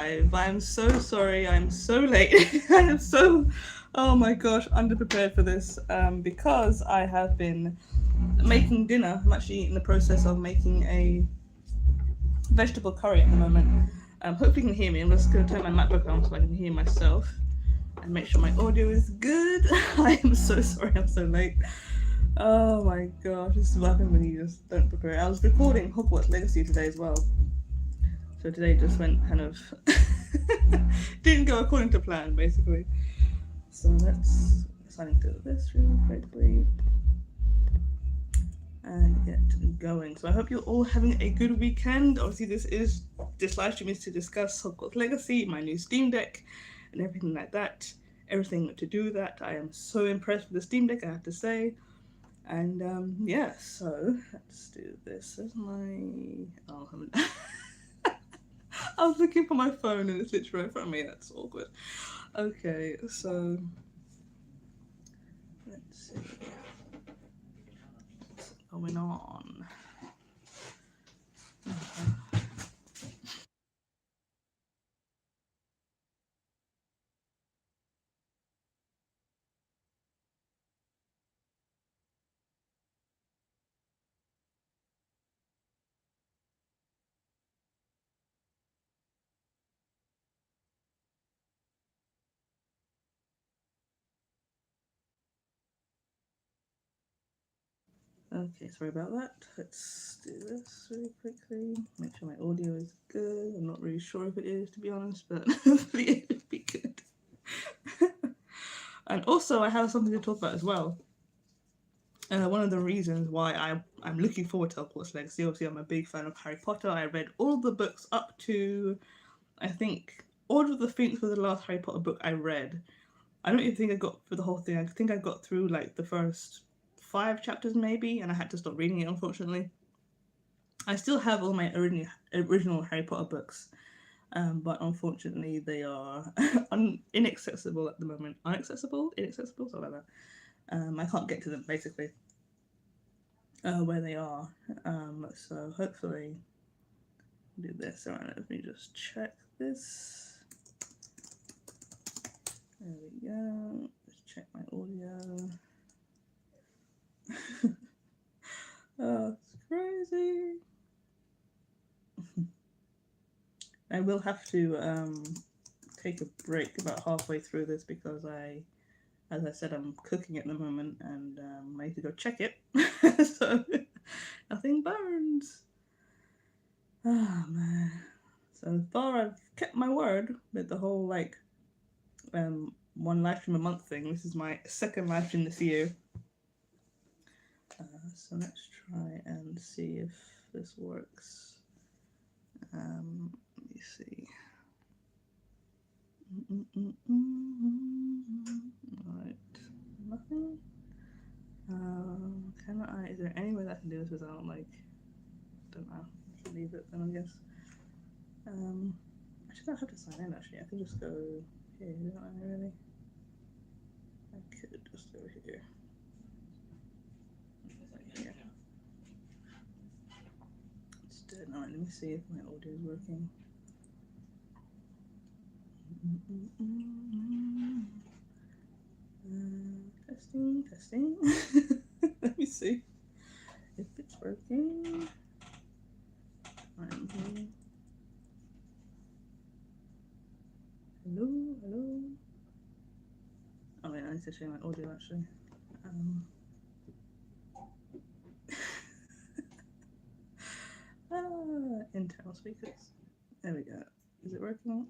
I'm so sorry, I'm so late. I am so, oh my gosh, underprepared for this because I have been making dinner. I'm actually in the process of making a vegetable curry at the moment. Hopefully you can hear me. I'm just going to turn my MacBook on so I can hear myself and make sure my audio is good. I am so sorry I'm so late. Oh my gosh, this is what happens when you just don't prepare. I was recording Hogwarts Legacy today as well. So today just went kind of didn't go according to plan basically. So let's sign into this really quickly and get going. So I hope you're all having a good weekend. Obviously this live stream is to discuss Hogwarts Legacy, my new Steam Deck, and everything like that. Everything to do with that. I am so impressed with the Steam Deck, I have to say. And yeah, so let's do this. There's my I was looking for my phone and it's literally in front of me. That's awkward. Okay, so let's see what's going on. Okay, sorry about that. Let's do this really quickly. Make sure my audio is good. I'm not really sure if it is, to be honest, but hopefully it'll be good. And also, I have something to talk about as well. One of the reasons why I'm looking forward to Hogwarts Legacy, obviously I'm a big fan of Harry Potter. I read all the books up to, I think, Order of the Phoenix was the last Harry Potter book I read. I don't even think I got through the whole thing. I think I got through like the first 5 chapters maybe, and I had to stop reading it, unfortunately. I still have all my original Harry Potter books, but unfortunately they are inaccessible at the moment. Inaccessible, something like that. I can't get to them basically where they are. So hopefully I'll do this. Alright, let me just check this. There we go. Just check my audio. Oh, it's crazy. I will have to take a break about halfway through this because as I said, I'm cooking at the moment and I need to go check it. So nothing burns. Oh man. So far I've kept my word with the whole like one live stream a month thing. This is my second live stream this year. So let's try and see if this works. Let me see. Alright, nothing. Can I? Is there any way that I can do this without like? Don't know. I should leave it then, I guess. Actually, I don't have to sign in. Actually, I can just go here. Don't I really? I could just go here. Yeah. It's dead. Alright, let me see if my audio is working. Testing. Let me see if it's working. I'm here. Hello. Oh wait, I need to change my audio actually. Internal speakers. There we go. Is it working?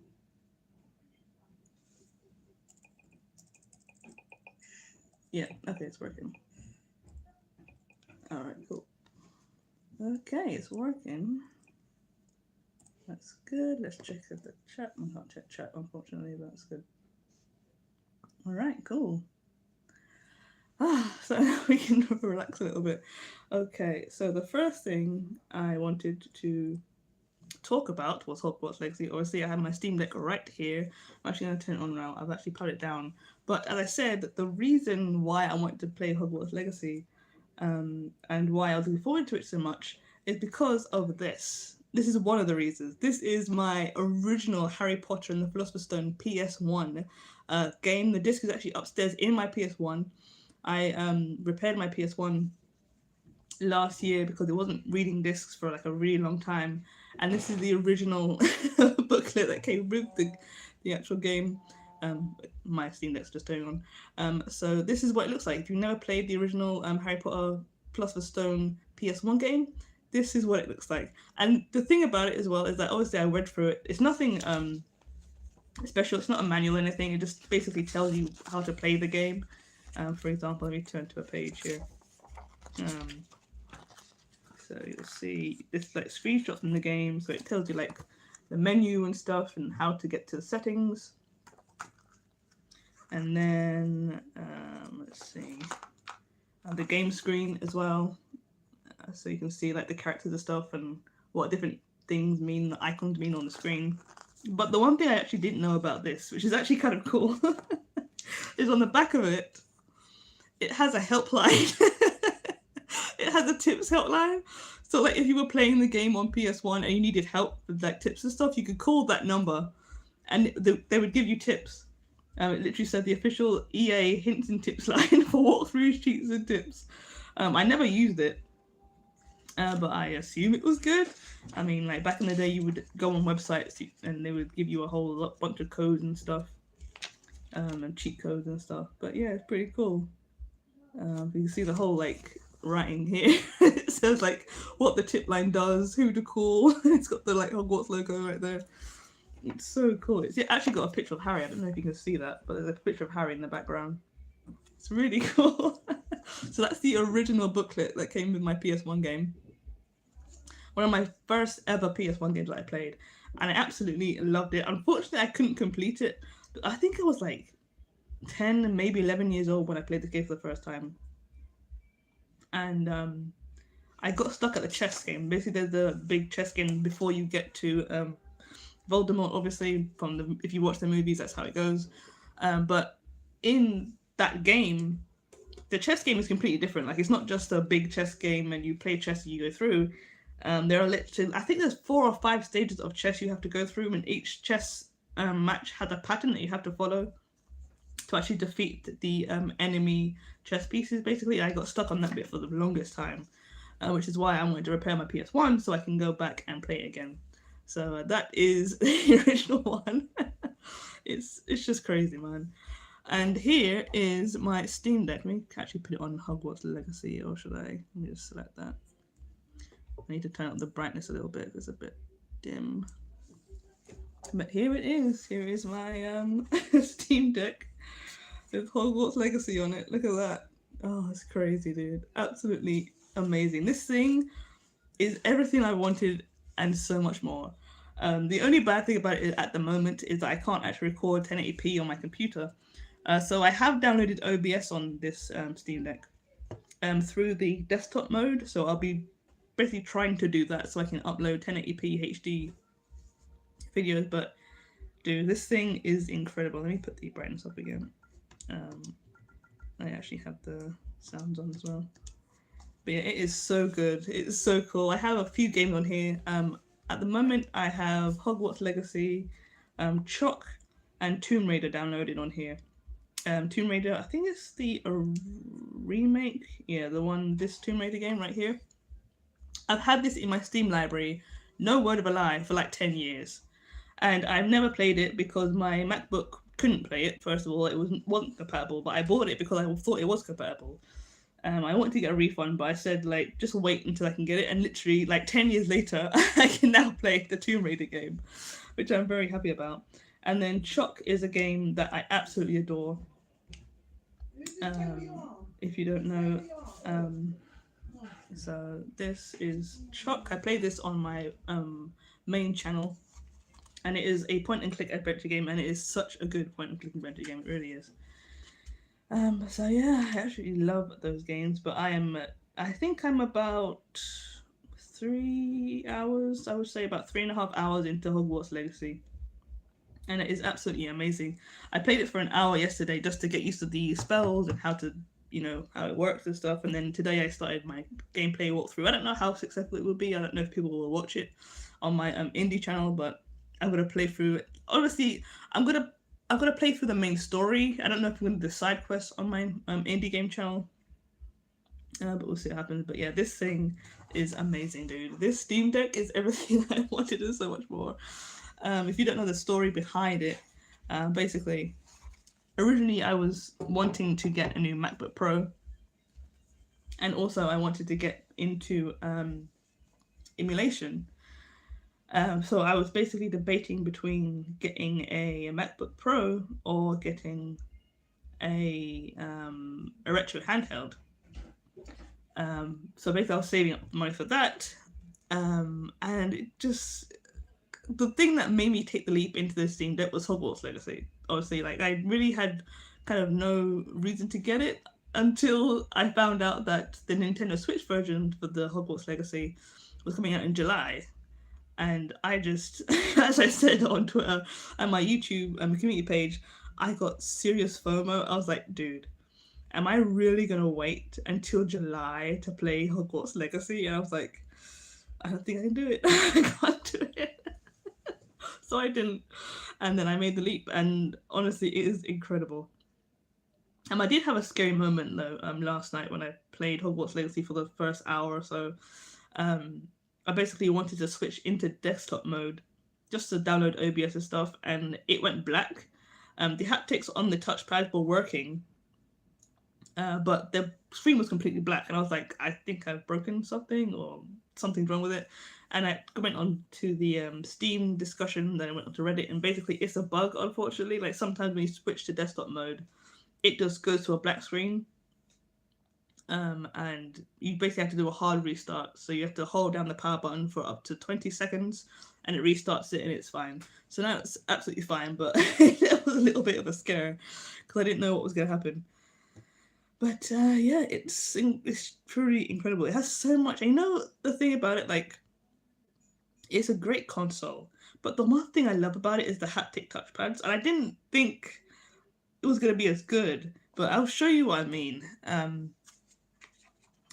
Yeah, okay, it's working. Alright, cool. Okay, it's working. That's good. Let's check the chat. I can't check chat, unfortunately, but that's good. Alright, cool. So now we can relax a little bit. Okay, so the first thing I wanted to talk about was Hogwarts Legacy. Obviously, I have my Steam Deck right here. I'm actually going to turn it on now. I've actually put it down. But as I said, the reason why I wanted to play Hogwarts Legacy and why I was looking forward to it so much is because of this. this is one of the reasons. This is my original Harry Potter and the Philosopher's Stone PS1 game. The disc is actually upstairs in my PS1. I repaired my PS1 last year because it wasn't reading discs for like a really long time, and this is the original booklet that came with the actual game. My Steam Deck's just turning on. So this is what it looks like. If you've never played the original Harry Potter Philosopher's Stone PS1 game, this is what it looks like. And the thing about it as well is that obviously I read through it. It's nothing special. It's not a manual or anything. It just basically tells you how to play the game. For example, let me turn to a page here. So you'll see this like screenshots from the game. So it tells you like the menu and stuff and how to get to the settings. And then let's see, the game screen as well. So you can see like the characters and stuff and what different things mean, the icons mean on the screen. But the one thing I actually didn't know about this, which is actually kind of cool, is on the back of it, it has a helpline. It has a tips helpline. So like if you were playing the game on PS1 and you needed help with like tips and stuff, you could call that number and they would give you tips. It literally said the official EA hints and tips line for walkthroughs, cheats and tips. I never used it, but I assume it was good. I mean, like back in the day, you would go on websites and they would give you a whole bunch of codes and stuff, and cheat codes and stuff. But yeah, it's pretty cool. You can see the whole like writing here. It says like what the tip line does, who to call. It's got the like Hogwarts logo right there. It's so cool. It's actually got a picture of Harry. I don't know if you can see that, but there's a picture of Harry in the background. It's really cool. So that's the original booklet that came with my PS1 game. One of my first ever PS1 games that I played, and I absolutely loved it. Unfortunately, I couldn't complete it. I think I was like 10, maybe 11 years old when I played the game for the first time. And I got stuck at the chess game. Basically, there's the big chess game before you get to Voldemort, obviously, if you watch the movies, that's how it goes. But in that game, the chess game is completely different. Like, it's not just a big chess game and you play chess and you go through. There are literally, I think there's 4 or 5 stages of chess you have to go through, and each chess match has a pattern that you have to follow to actually defeat the enemy chess pieces, basically. I got stuck on that bit for the longest time, which is why I wanted to repair my PS1 so I can go back and play it again. So that is the original one. It's just crazy, man. And here is my Steam Deck. Let me actually put it on Hogwarts Legacy, or should I? Let me just select that. I need to turn up the brightness a little bit. It's a bit dim. But here it is. Here is my Steam Deck with Hogwarts Legacy on it. Look at that. Oh, it's crazy, dude. Absolutely amazing. This thing is everything I wanted and so much more. The only bad thing about it at the moment is that I can't actually record 1080p on my computer. So I have downloaded OBS on this Steam Deck through the desktop mode. So I'll be basically trying to do that so I can upload 1080p HD videos. But dude, this thing is incredible. Let me put the brightness up again. I actually have the sounds on as well. But yeah, it is so good. It's so cool. I have a few games on here. At the moment, I have Hogwarts Legacy, Chalk, and Tomb Raider downloaded on here. Tomb Raider, I think it's the remake. Yeah, this Tomb Raider game right here. I've had this in my Steam library, no word of a lie, for like 10 years. And I've never played it because my MacBook couldn't play it. First of all, it wasn't compatible, but I bought it because I thought it was compatible. I wanted to get a refund, but I said, like, just wait until I can get it. And literally, like, 10 years later, I can now play the Tomb Raider game, which I'm very happy about. And then Chalk is a game that I absolutely adore. If you don't know, so this is Chalk. I play this on my main channel, and it is a point-and-click adventure game, and it is such a good point-and-click adventure game. It really is. So yeah, I actually love those games, but I think I'm about 3 hours, I would say about 3.5 hours into Hogwarts Legacy. And it is absolutely amazing. I played it for an hour yesterday just to get used to the spells and how to, how it works and stuff. And then today I started my gameplay walkthrough. I don't know how successful it will be. I don't know if people will watch it. on my indie channel, but I'm gonna play through it. Honestly, I'm gonna play through the main story. I don't know if I'm gonna do side quests on my indie game channel, but we'll see what happens. But yeah, this thing is amazing, dude. This Steam Deck is everything I wanted and so much more. If you don't know the story behind it, basically, originally I was wanting to get a new MacBook Pro, and also I wanted to get into emulation. So I was basically debating between getting a MacBook Pro or getting a retro handheld. So basically I was saving up money for that. And it just, the thing that made me take the leap into this Steam Deck was Hogwarts Legacy. Obviously, like, I really had kind of no reason to get it until I found out that the Nintendo Switch version for the Hogwarts Legacy was coming out in July. And I just, as I said on Twitter and my YouTube community page, I got serious FOMO. I was like, dude, am I really gonna wait until July to play Hogwarts Legacy? And I was like, I don't think I can do it. I can't do it. So I didn't. And then I made the leap, and honestly, it is incredible. I did have a scary moment though last night when I played Hogwarts Legacy for the first hour or so. I basically wanted to switch into desktop mode just to download OBS and stuff, and it went black. The haptics on the touchpad were working, but the screen was completely black, and I was like, I think I've broken something or something's wrong with it. And I went on to the Steam discussion, then I went on to Reddit, and basically it's a bug, unfortunately. Like, sometimes when you switch to desktop mode, it just goes to a black screen. And you basically have to do a hard restart. So you have to hold down the power button for up to 20 seconds, and it restarts it, and it's fine. So now it's absolutely fine, but it was a little bit of a scare because I didn't know what was going to happen. But yeah, it's truly incredible. It has so much. I know the thing about it, like, it's a great console, but the one thing I love about it is the haptic touchpads, and I didn't think it was going to be as good, but I'll show you what I mean.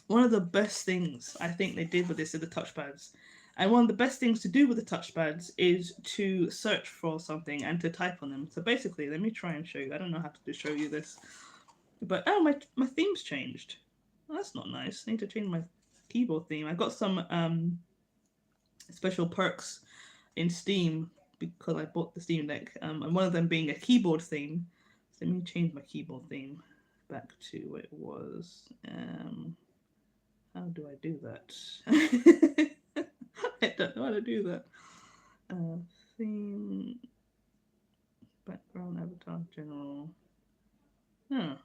One of the best things I think they did with this is the touchpads. And one of the best things to do with the touchpads is to search for something and to type on them. So basically, let me try and show you. I don't know how to show you this. But, oh, my theme's changed. Well, that's not nice. I need to change my keyboard theme. I got some special perks in Steam because I bought the Steam Deck. And one of them being a keyboard theme. So let me change my keyboard theme back to what it was. How do I do that? I don't know how to do that. Theme, background, avatar, general. No,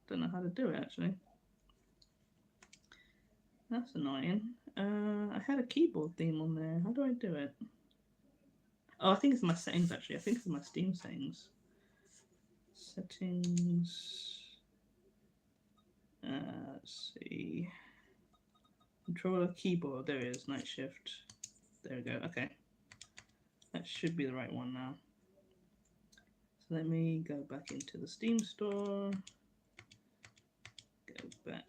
don't know how to do it actually. That's annoying. I had a keyboard theme on there. How do I do it? Oh, I think it's my settings actually. I think it's my Steam settings. Settings. Let's see. Controller, keyboard. There it is. Night shift. There we go. Okay. That should be the right one now. So let me go back into the Steam store. Go back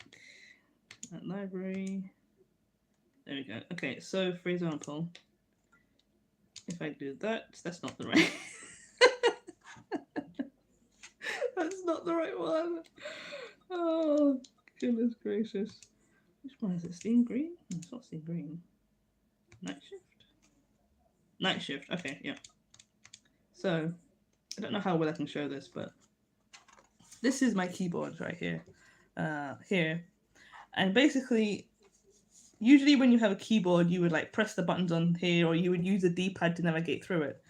to that library. There we go. Okay, so for example, if I do that, that's not the right. That's not the right one. Oh, goodness gracious. Which one is it? Steam Green? No, it's not Steam Green. Night Shift? Night Shift, okay, yeah. So, I don't know how well I can show this, but this is my keyboard right here. Here. And basically, usually when you have a keyboard, you would like press the buttons on here, or you would use a D-pad to navigate through it.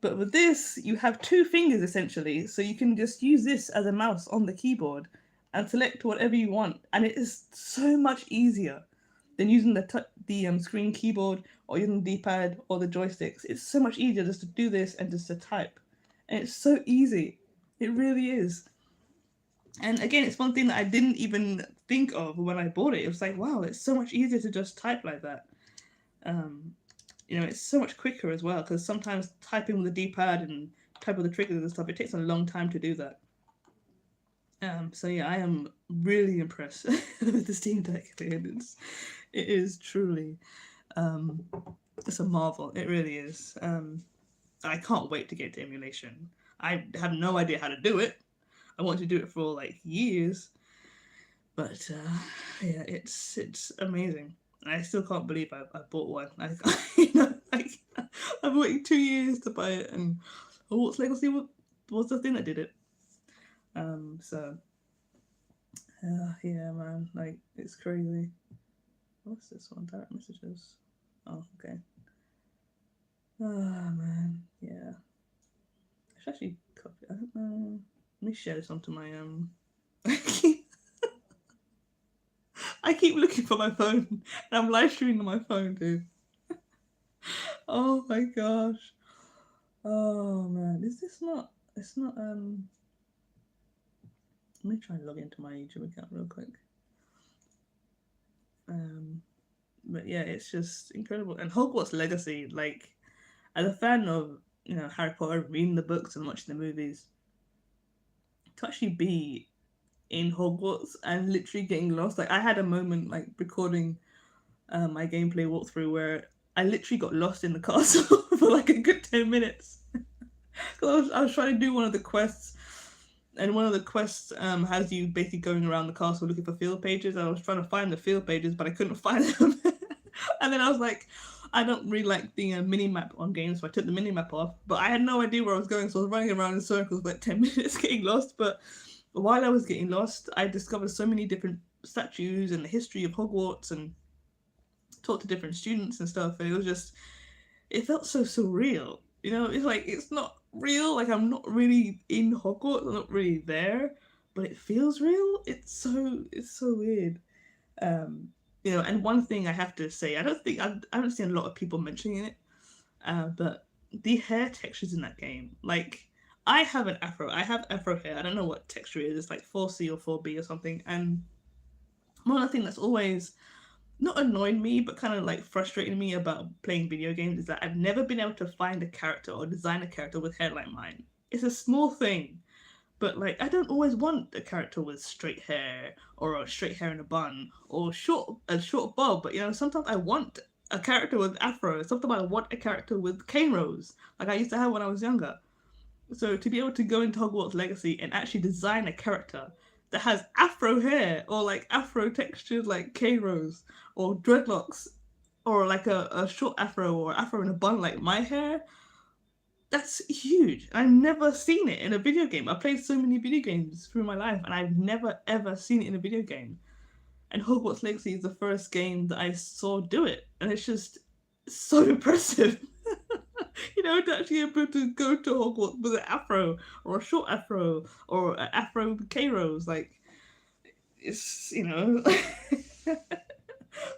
But with this, you have two fingers essentially, so you can just use this as a mouse on the keyboard and select whatever you want, and it is so much easier than using the screen keyboard or using the D-pad or the joysticks. It's so much easier just to do this and just to type, and it's so easy. It really is. And again, it's one thing that I didn't even think of when I bought it. It was like, wow, it's so much easier to just type like that. You know, it's so much quicker as well, because sometimes typing with the D-pad and typing with the triggers and stuff, it takes a long time to do that. So yeah, I am really impressed with the Steam Deck. It is truly It's a marvel. It really is. I can't wait to get to emulation. I have no idea how to do it. I want to do it for like years, but yeah, it's amazing. I still can't believe I bought one. I've waited 2 years to buy it, and Hogwarts Legacy was the thing that did it. So yeah, man, like it's crazy. What's this one? Direct messages. Oh, okay. Ah, man, yeah. I should actually copy. I don't know. Let me share this onto my I keep looking for my phone, and I'm live streaming on my phone, dude. Oh my gosh. Oh man, is this not? It's not. Let me try and log into my YouTube account real quick. But yeah, it's just incredible. And Hogwarts Legacy, like, as a fan of Harry Potter, reading the books and watching the movies, to actually be in Hogwarts and literally getting lost. Like I had a moment like recording my gameplay walkthrough where I literally got lost in the castle for like a good 10 minutes. Because I was trying to do one of the quests, and one of the quests has you basically going around the castle looking for field pages. I was trying to find the field pages, but I couldn't find them. And then I was like, I don't really like the mini map on games, so I took the mini map off. But I had no idea where I was going, so I was running around in circles for like 10 minutes getting lost. But while I was getting lost, I discovered so many different statues and the history of Hogwarts, and talked to different students and stuff. And it felt so surreal. It's like it's not real. Like I'm not really in Hogwarts. I'm not really there, but it feels real. It's so weird. And one thing I have to say, I haven't seen a lot of people mentioning it, but the hair textures in that game, like I have an afro. I have afro hair. I don't know what texture it is. It's like 4C or 4B or something. And one thing that's always not annoyed me, but kind of like frustrated me about playing video games is that I've never been able to find a character or design a character with hair like mine. It's a small thing, but like I don't always want a character with straight hair or a straight hair in a bun or a short bob. But sometimes I want a character with afro. Sometimes I want a character with cane rows, like I used to have when I was younger. So to be able to go into Hogwarts Legacy and actually design a character that has afro hair or like afro textured like K-Rose or dreadlocks or like a short afro or afro in a bun like my hair, that's huge. I've never seen it in a video game. I've played so many video games through my life and I've never ever seen it in a video game. And Hogwarts Legacy is the first game that I saw do it. And it's just so impressive. To actually be able to go to Hogwarts with an afro or a short afro or an afro K-Rose, like it's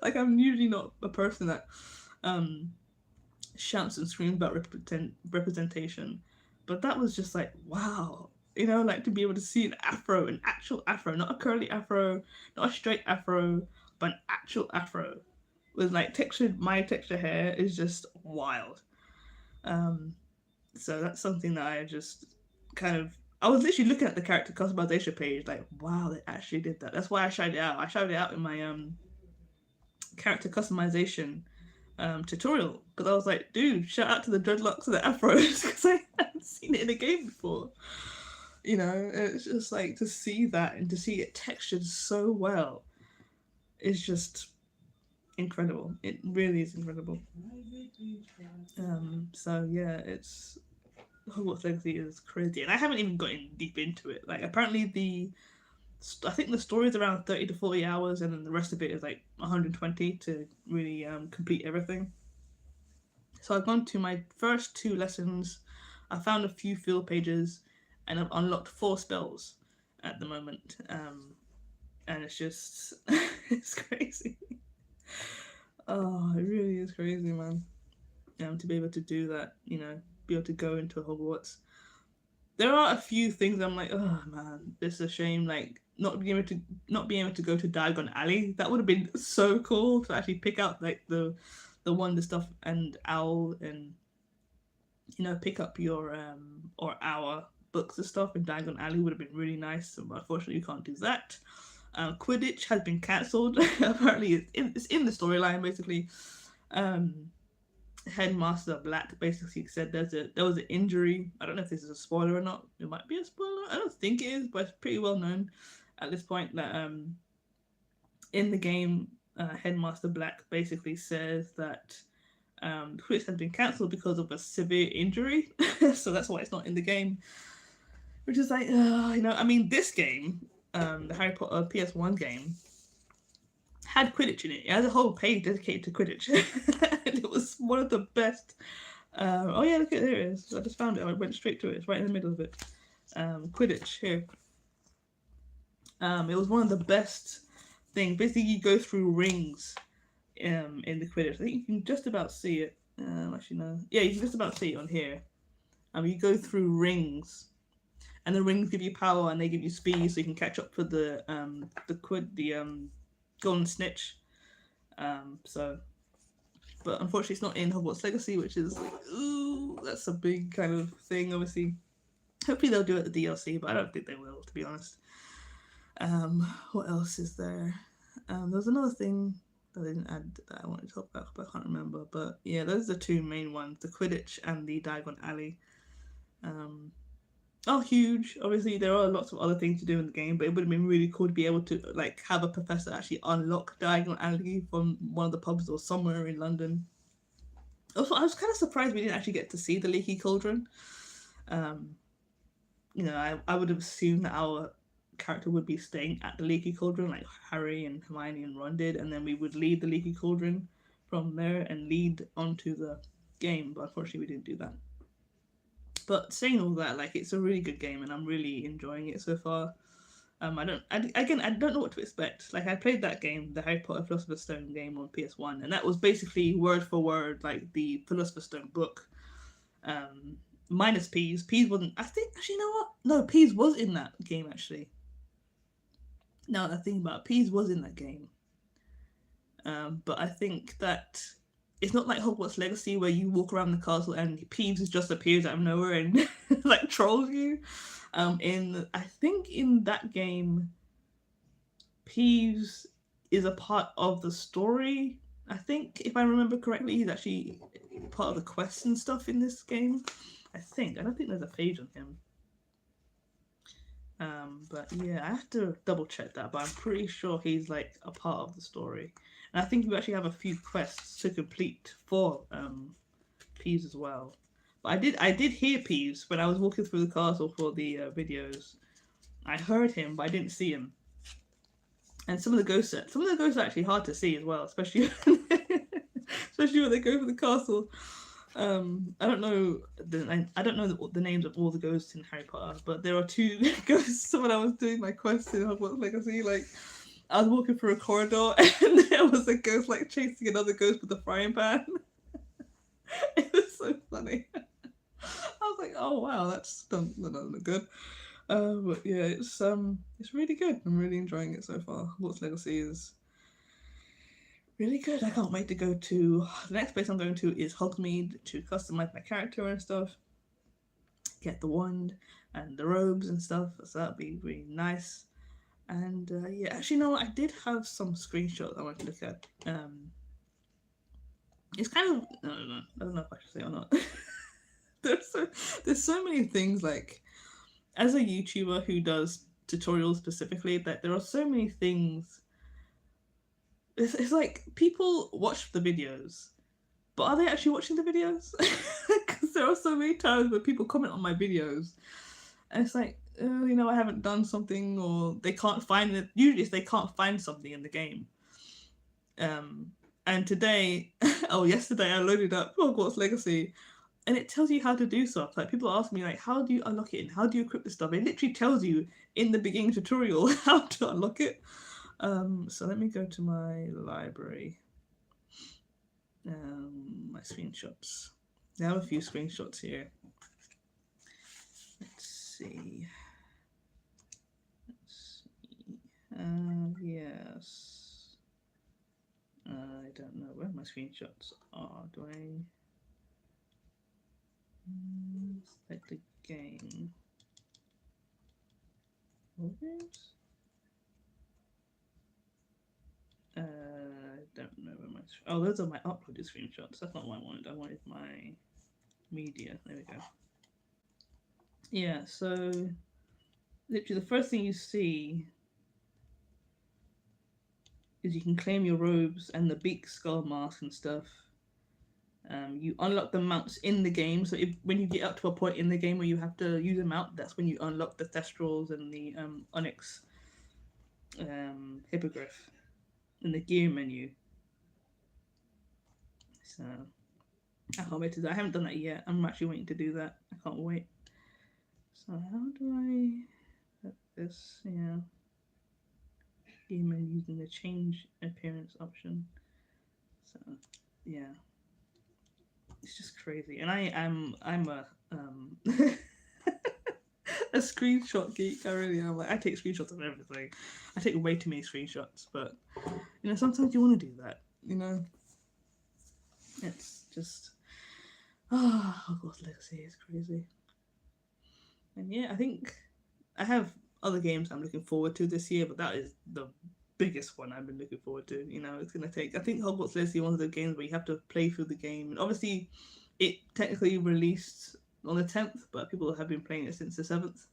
like I'm usually not a person that shouts and screams about representation, but that was just like wow, like to be able to see an actual afro, not a curly afro, not a straight afro, but an actual afro with like my texture hair is just wild. So that's something that I just I was literally looking at the character customization page, like, wow, they actually did that. That's why I shouted it out. I shouted it out in my character customization tutorial, because I was like, dude, shout out to the dreadlocks and the afros, because I haven't seen it in a game before. It's just like to see that and to see it textured so well is just incredible. It really is incredible. So yeah, it's Hogwarts Legacy is crazy, and I haven't even gotten deep into it. Like apparently I think the story is around 30 to 40 hours, and then the rest of it is like 120 to really complete everything. So I've gone to my first 2 lessons. I found a few field pages, and I've unlocked 4 spells at the moment. And it's just it's crazy. Oh, it really is crazy, man. To be able to do that, be able to go into Hogwarts. There are a few things I'm like, oh man, it's a shame, like not being able to go to Diagon Alley. That would have been so cool to actually pick out like the wonder stuff and owl, and pick up your or our books and stuff in Diagon Alley would have been really nice. But unfortunately, you can't do that. Quidditch has been cancelled. Apparently, it's in the storyline basically. Headmaster Black basically said there was an injury. I don't know if this is a spoiler or not. It might be a spoiler. I don't think it is, but it's pretty well known at this point that in the game, Headmaster Black basically says that the quiz has been cancelled because of a severe injury. So that's why it's not in the game. Which is like, I mean, this game, the Harry Potter PS1 game, had Quidditch in it. It has a whole page dedicated to Quidditch. And it was one of the best. Oh yeah, look at it, there it is. I just found it. I went straight to it. It's right in the middle of it. Quidditch here. It was one of the best things. Basically, you go through rings in the Quidditch. I think you can just about see it. Actually, no. Yeah, you can just about see it on here. You go through rings, and the rings give you power and they give you speed, so you can catch up for the golden snitch. But unfortunately, it's not in Hogwarts Legacy, which is like, ooh, that's a big kind of thing. Obviously, hopefully they'll do it at the DLC, but I don't think they will, to be honest. What else is there? There's another thing that I didn't add that I wanted to talk about, but I can't remember. But yeah, those are the two main ones: the Quidditch and the Diagon Alley. Huge. Obviously, there are lots of other things to do in the game, but it would have been really cool to be able to like have a professor actually unlock Diagon Alley from one of the pubs or somewhere in London. Also, I was kind of surprised we didn't actually get to see the Leaky Cauldron. I would have assumed that our character would be staying at the Leaky Cauldron, like Harry and Hermione and Ron did, and then we would leave the Leaky Cauldron from there and lead onto the game. But unfortunately, we didn't do that. But saying all that, like, it's a really good game and I'm really enjoying it so far. I don't know what to expect. Like, I played that game, the Harry Potter Philosopher's Stone game on PS1, and that was basically word for word like the Philosopher's Stone book. Minus Peeves. Peeves wasn't. I think actually, you know what? No, Peeves was in that game actually. Now that I think about it, Peeves was in that game. But I think that it's not like Hogwarts Legacy where you walk around the castle and Peeves just appears out of nowhere and like trolls you. I think in that game, Peeves is a part of the story. I think if I remember correctly, he's actually part of the quests and stuff in this game. I don't think there's a page on him. But yeah, I have to double check that, but I'm pretty sure he's like a part of the story. And I think you actually have a few quests to complete for Peeves as well. But I did hear Peeves when I was walking through the castle for the videos. I heard him, but I didn't see him. And some of the ghosts are actually hard to see as well, especially especially when they go for the castle. I don't know the names of all the ghosts in Harry Potter, but there are two ghosts. When I was doing my quest in Hogwarts Legacy, like I was walking through a corridor and there was a ghost like chasing another ghost with a frying pan. It was so funny. I was like, oh wow, that doesn't look good. But yeah, it's really good. I'm really enjoying it so far. Hogwarts Legacy is really good. I can't wait to go to the next place I'm going to is Hogsmeade to customize my character and stuff. Get the wand and the robes and stuff. So that'd be really nice. And yeah, actually, no, I did have some screenshots I want to look at. It's kind of I don't know if I should say or not. There's so many things, like as a YouTuber who does tutorials specifically, that there are so many things. It's like people watch the videos, but are they actually watching the videos? Because there are so many times where people comment on my videos and it's like, I haven't done something, or they can't find it. Usually they can't find something in the game. And yesterday I loaded up Hogwarts Legacy and it tells you how to do stuff. Like, people ask me, like, how do you unlock it and how do you equip this stuff? It literally tells you in the beginning tutorial how to unlock it. So let me go to my library. My screenshots. I have a few screenshots here. Let's see. Yes. I don't know where my screenshots are. Do I select the game? I don't know where my Oh, those are my uploaded screenshots. That's not what I wanted. I wanted my media. There we go. Yeah, so literally the first thing you see is you can claim your robes and the beak skull mask and stuff. You unlock the mounts in the game, so when you get up to a point in the game where you have to use a mount, that's when you unlock the thestrals and the onyx hippogriff in the gear menu. So I can't wait to do that. I haven't done that yet. I'm actually waiting to do that. I can't wait. So how do I put this? Yeah. Gear menu using the change appearance option. So yeah. It's just crazy. And I'm a a screenshot geek. I really am. Like, I take screenshots of everything. I take way too many screenshots, but you know, sometimes you want to do that, you know. It's just Hogwarts Legacy is crazy. And yeah, I think I have other games I'm looking forward to this year, but that is the biggest one I've been looking forward to. You know, it's gonna take. I think Hogwarts Legacy is one of the games where you have to play through the game, and obviously, it technically released on the 10th, but people have been playing it since the 7th.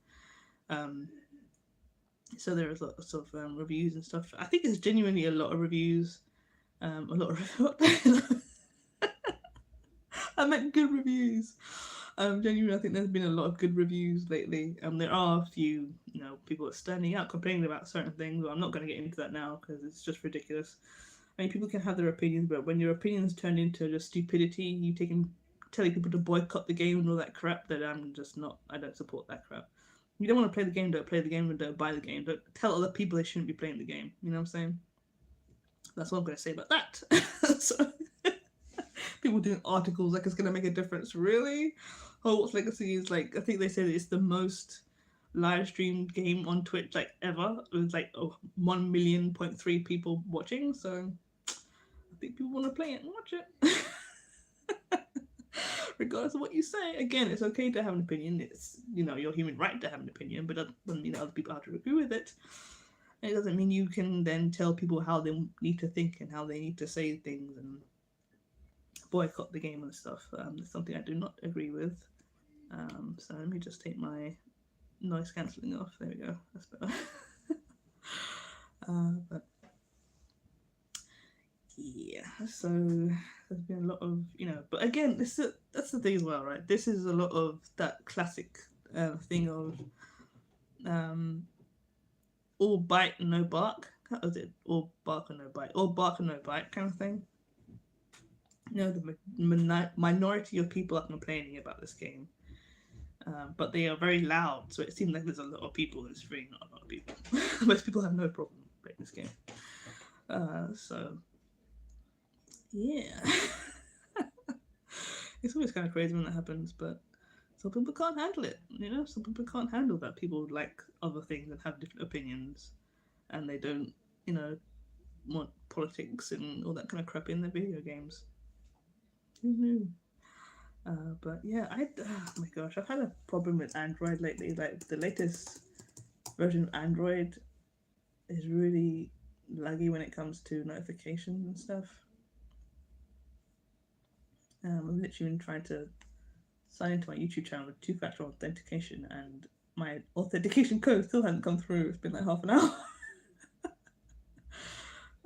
So there is lots of reviews and stuff. I think it's genuinely a lot of reviews. A lot of. I meant good reviews. Genuinely, I think there's been a lot of good reviews lately. There are a few, you know, people that are standing out complaining about certain things. But I'm not going to get into that now because it's just ridiculous. I mean, people can have their opinions, but when your opinions turn into just stupidity, you telling people to boycott the game and all that crap, that I'm just not. I don't support that crap. You don't want to play the game, don't play the game, and don't buy the game. Don't tell other people they shouldn't be playing the game. You know what I'm saying? That's what I'm going to say about that. So, people doing articles like it's going to make a difference. Really? Hogwarts Legacy is like, I think they said it's the most live streamed game on Twitch like ever. It was like 1.3 million people watching. So I think people want to play it and watch it. Regardless of what you say. Again, it's okay to have an opinion. It's, you know, your human right to have an opinion, but that doesn't mean other people have to agree with it. And it doesn't mean you can then tell people how they need to think and how they need to say things and boycott the game and stuff. It's something I do not agree with. So let me just take my noise cancelling off. There we go. That's better. But yeah, so there's been a lot of, you know, but again, that's the thing as well, right? This is a lot of that classic thing of all bite and no bark. How was it? All bark and no bite. All bark and no bite kind of thing. You know, the minority of people are complaining about this game. But they are very loud, so it seems like there's a lot of people. It's really not a lot of people. Most people have no problem playing this game. So, yeah. It's always kind of crazy when that happens, but some people can't handle it, you know? Some people can't handle that people like other things and have different opinions, and they don't, you know, want politics and all that kind of crap in their video games. Who knew? But yeah, oh my gosh, I've had a problem with Android lately. Like, the latest version of Android is really laggy when it comes to notifications and stuff. I'm literally been trying to sign into my YouTube channel with 2-factor authentication, and my authentication code still hasn't come through. It's been like half an hour.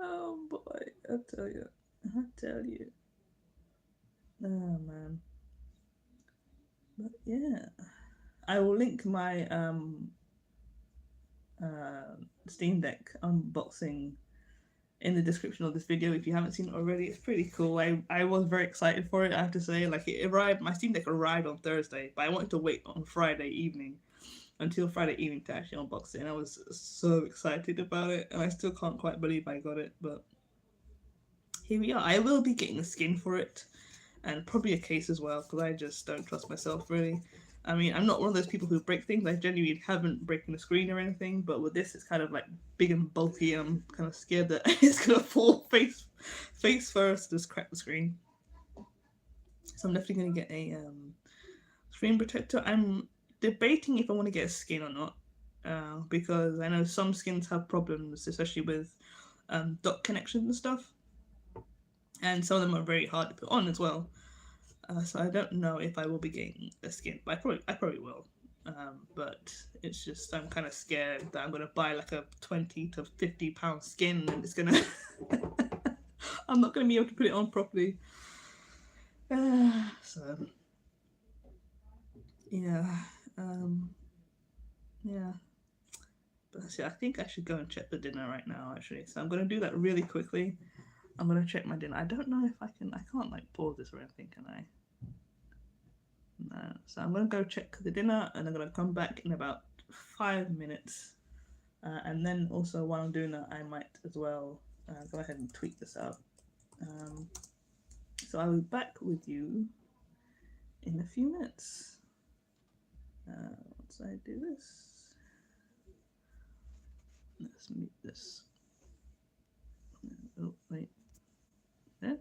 Oh boy, I tell you. Oh man. But yeah, I will link my Steam Deck unboxing in the description of this video if you haven't seen it already. It's pretty cool. I was very excited for it, I have to say. Like, it arrived, my Steam Deck arrived on Thursday, but I wanted to wait on Friday evening until Friday evening to actually unbox it, and I was so excited about it, and I still can't quite believe I got it, but here we are. I will be getting a skin for it, and probably a case as well, because I just don't trust myself, really. I mean, I'm not one of those people who break things. I genuinely haven't broken the screen or anything, but with this, it's kind of like big and bulky, and I'm kind of scared that it's gonna fall face first, just crack the screen. So I'm definitely gonna get a screen protector. I'm debating if I want to get a skin or not, because I know some skins have problems, especially with dock connections and stuff. and some of them are very hard to put on as well. So I don't know if I will be getting a skin, but I probably will. But it's just I'm kind of scared that I'm gonna buy like a £20 to £50 skin and it's gonna I'm not gonna be able to put it on properly. So yeah, yeah. But see, I think I should go and check the dinner right now. Actually, so I'm gonna do that really quickly. I'm gonna check my dinner. I don't know if I can. I can't like pause this or anything, can I? No. So I'm gonna go check the dinner, and I'm gonna come back in about 5 minutes. And then also while I'm doing that, I might as well go ahead and tweak this out. So I'll be back with you in a few minutes. Once I do this, let's mute this. Oh wait, there.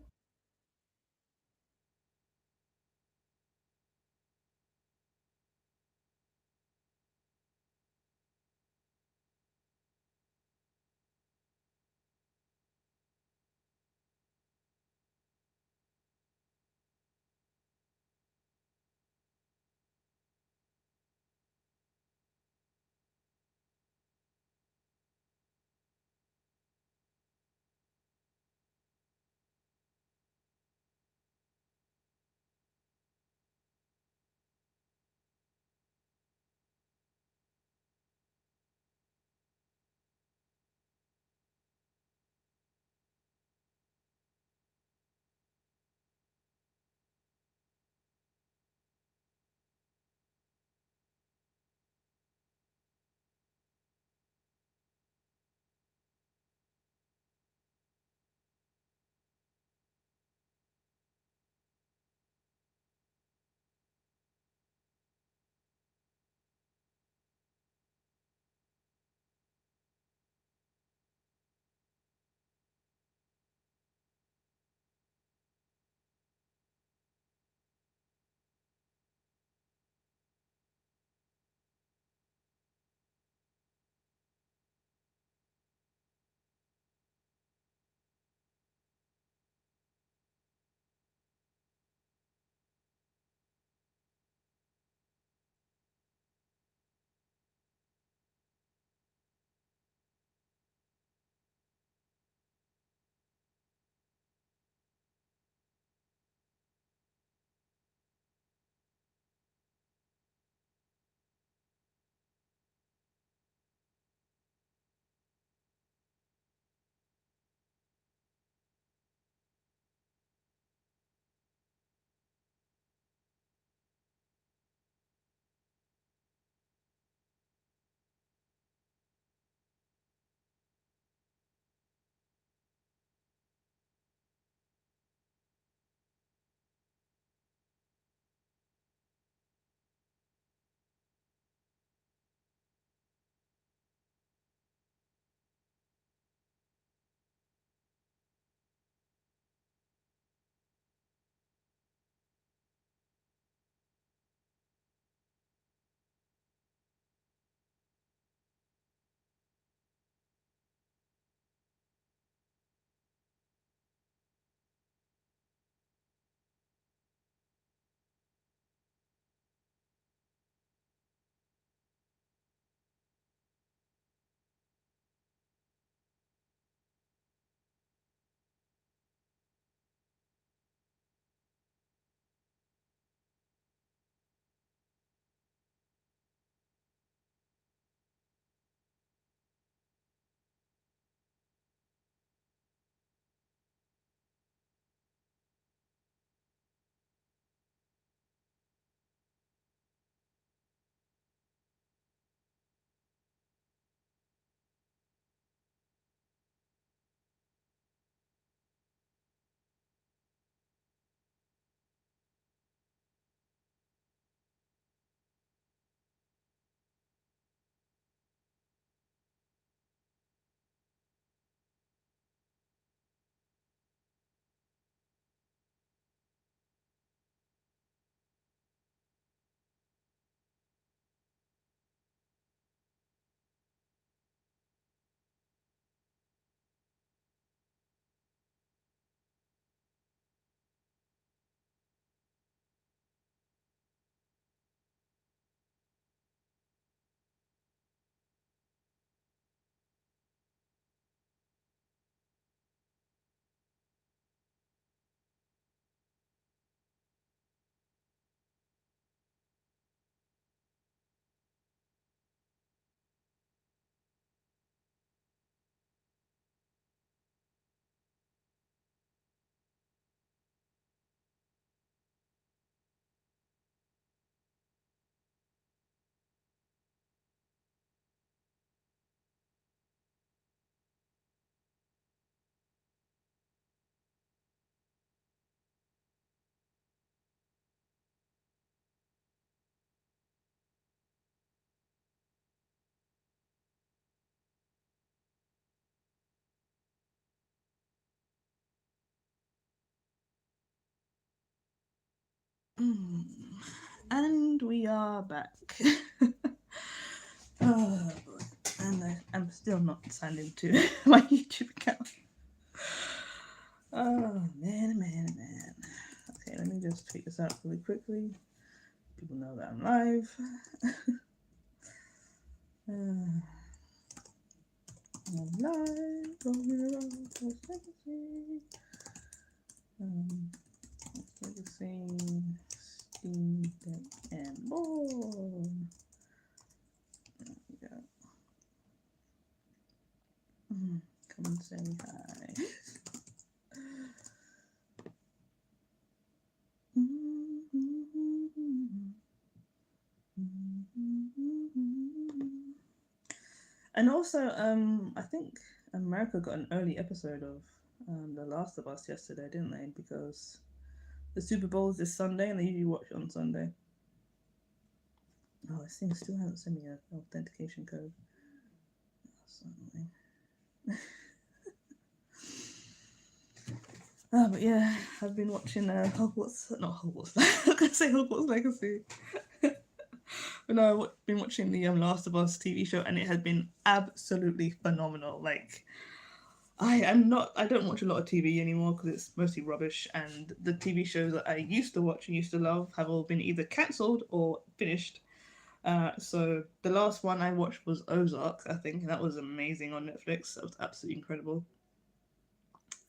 And we are back. Oh, boy. And I'm still not signed into my YouTube account. Oh, man. Okay, let me just tweet this out really quickly. People know that I'm live. I'm live. Legacy, Steam Deck, and more. There we go. Come and say hi. And also, I think America got an early episode of The Last of Us yesterday, didn't they? Because the Super Bowl is this Sunday, and they usually watch it on Sunday. Oh, this thing still hasn't sent me an authentication code. That's annoying. Oh, but yeah, I've been watching Hogwarts, not Hogwarts, I was going to say Hogwarts Legacy. But no, I've been watching the Last of Us TV show, and it has been absolutely phenomenal. Like, I don't watch a lot of TV anymore because it's mostly rubbish, and the TV shows that I used to watch and used to love have all been either cancelled or finished. So the last one I watched was Ozark, I think, and that was amazing on Netflix. That was absolutely incredible.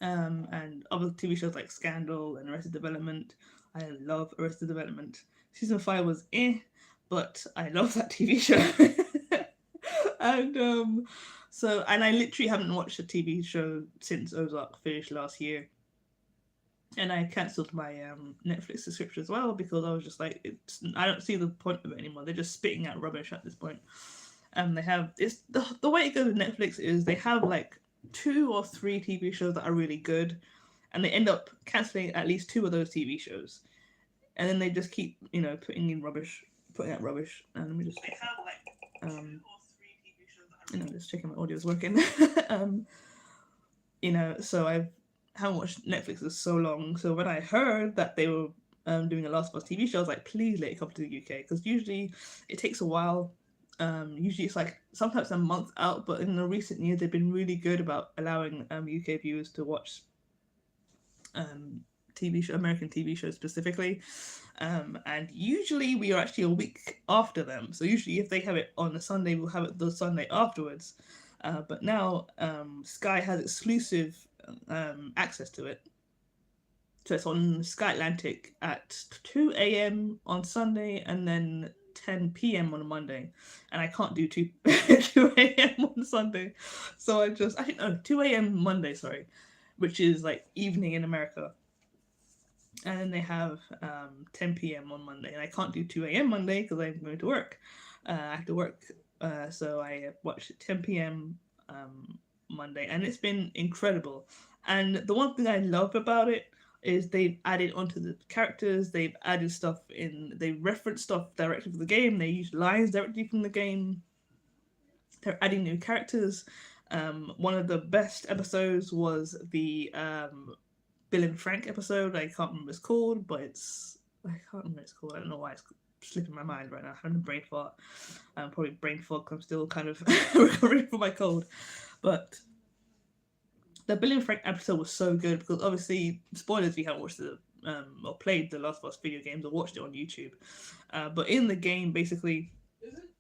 And other TV shows like Scandal and Arrested Development. I love Arrested Development. Season 5 was but I love that TV show. And and I literally haven't watched a TV show since Ozark finished last year. And I cancelled my Netflix subscription as well because I was just like, I don't see the point of it anymore. They're just spitting out rubbish at this point. And they have the way it goes with Netflix is they have like 2 or 3 TV shows that are really good, and they end up cancelling at least 2 of those TV shows, and then they just keep putting out rubbish. And let me just just checking my audio is working. So I haven't watched Netflix for so long. So when I heard that they were doing a Last of Us TV show, I was like, please let it come to the UK, because usually it takes a while. Usually it's like sometimes a month out, but in the recent years they've been really good about allowing UK viewers to watch American TV shows specifically, and usually we are actually a week after them. So usually if they have it on a Sunday, we'll have it the Sunday afterwards. But now Sky has exclusive access to it. So it's on Sky Atlantic at 2 a.m. on Sunday and then 10 p.m. on a Monday. And I can't do 2 a.m. on Sunday. So 2 a.m. Monday, sorry, which is like evening in America. And then they have 10 p.m. on Monday. And I can't do 2 a.m. Monday because I'm going to work. I have to work. So I watched 10 p.m. Monday. And it's been incredible. And the one thing I love about it is they've added onto the characters, they've added stuff they reference stuff directly from the game, they use lines directly from the game, they're adding new characters. One of the best episodes was the Bill and Frank episode. I can't remember what it's called, but I can't remember what it's called. I don't know why it's slipping my mind right now. I'm having a brain fart. Probably brain fog. I'm still kind of recovering from my cold. But the Bill and Frank episode was so good because obviously, spoilers if you haven't watched or played the Last of Us video games or watched it on YouTube. But in the game, basically,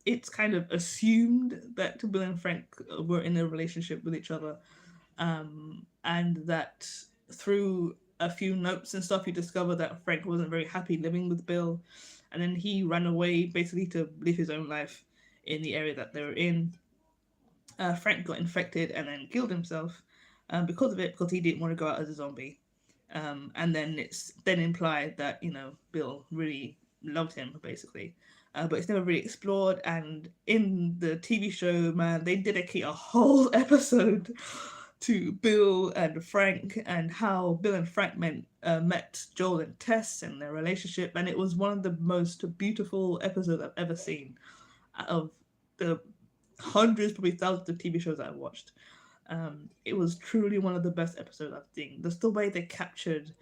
it's kind of assumed that Bill and Frank were in a relationship with each other, and that through a few notes and stuff, you discover that Frank wasn't very happy living with Bill, and then he ran away basically to live his own life in the area that they were in. Frank got infected and then killed himself because of it, because he didn't want to go out as a zombie. And then it's then implied that, Bill really loved him, basically. But it's never really explored. And in the TV show, man, they dedicate a whole episode to Bill and Frank and how Bill and Frank met Joel and Tess and their relationship. And it was one of the most beautiful episodes I've ever seen out of the hundreds, probably thousands of TV shows that I've watched. It was truly one of the best episodes I've seen. Just the way they captured